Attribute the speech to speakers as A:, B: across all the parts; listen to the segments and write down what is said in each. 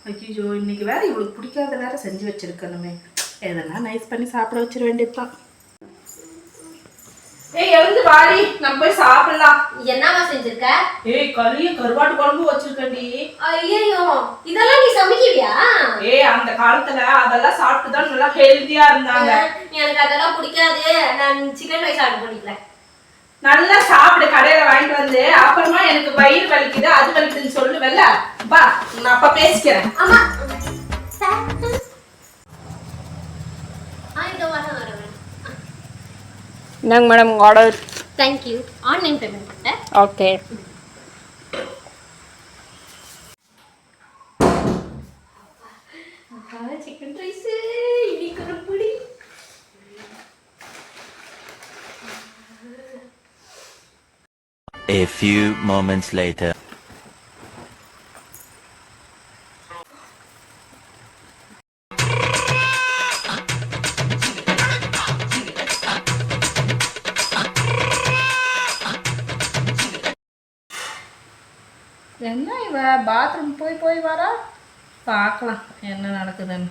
A: ஐயோ இன்னைக்கு வேற இவளுக்கு பிடிக்காத வேற செஞ்சு வச்சிருக்கணுமே. எதனா நைஸ் பண்ணி சாப்பிட வச்சிட வேண்டியதுதான். ஏய் எழுந்து வாடி, நம்ம போய் சாப்பிடலாம்.
B: என்னவா செஞ்சிருக்க?
A: ஏய் கறியும் கருவாட்டு குழம்பு வச்சிருக்கேன்டி.
B: ஐயோ இதெல்லாம் நீ சமைக்கிறியா?
A: ஏய் அந்த காலத்துல அதெல்லாம் சாப்பிட்டு தான் நல்லா ஹெல்தியா இருந்தாங்க.
B: எனக்கு அதெல்லாம் பிடிக்காது. நான் சிக்கன் ரைஸ் ஆர்டர் பண்ணிக்கிறேன்.
A: நல்லா சாப்பிடு கடையில வாங்கிட்டு வந்து. அப்புறமா எனக்கு வயிறு வலிக்குது அது வலிக்குதுன்னு சொல்லுவல்ல, வா நான் அப்ப பேசிக்கிறேன்.
B: ஆமா இதோ வரேன்.
C: இந்தாங்க madam order.
B: Thank you. Online payment பண்ணேன்.
C: ஓகே.
B: சிக்கன் ரைஸ் இன்னைக்கு ஒரு புடி.
D: A few moments later.
A: என்ன இவ பாத்ரூம் போய் வரா, பார்க்கலாம் என்ன நடக்குதுன்னு.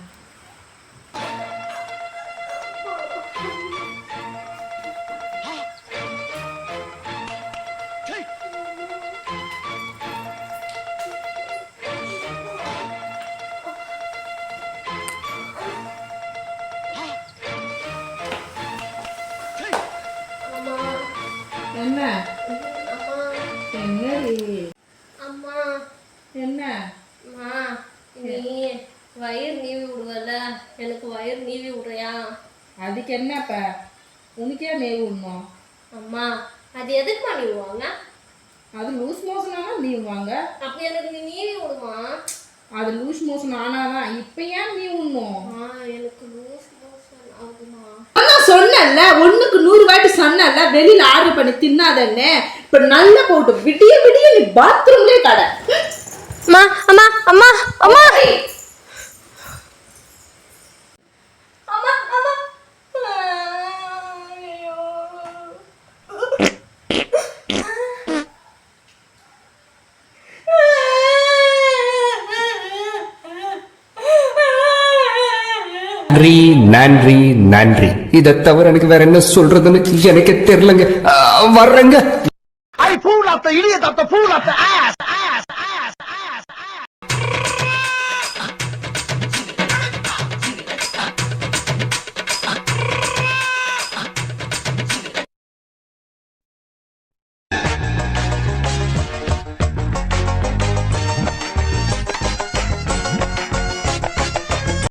A: என்ன என்னடி
B: அம்மா
A: என்ன
B: அம்மா நீ வயிறு நீவி விடுவல, எனக்கு வயிறு நீவி விடுறியா?
A: அதுக்கு என்னப்ப உனக்கே நெய் விடணும்.
B: அம்மா அது எதுக்குமா நீவுவாங்க?
A: அது லூஸ் மோஷன் ஆனா நீவுவாங்க.
B: அப்படி எனக்கு நீ நீவி விடுமா?
A: அது லூஸ் மோஷன் ஆனாதான். இப்ப ஏன் நீ விடணும்?
B: எனக்கு லூஸ் மோஷன் ஆகுமா?
A: சொன்னல 1க்கு 100 வாட்டி சொன்னல வெளியில ஆர்டர் பண்ணி தின்னாதன்னு. இப்ப நல்லா போட்டு விடிய விடிய நீ பாத்ரூம்லயே கடை.
B: அம்மா அம்மா அம்மா அம்மா அம்மா அம்மா ஐயோ
E: நன்றி நன்றி நன்றி. இதை தவிர எனக்கு வேற என்ன சொல்றதுன்னு எனக்கு தெரியலங்க. வர்றேங்க.
F: I pull up the idiot of the fool of the ass.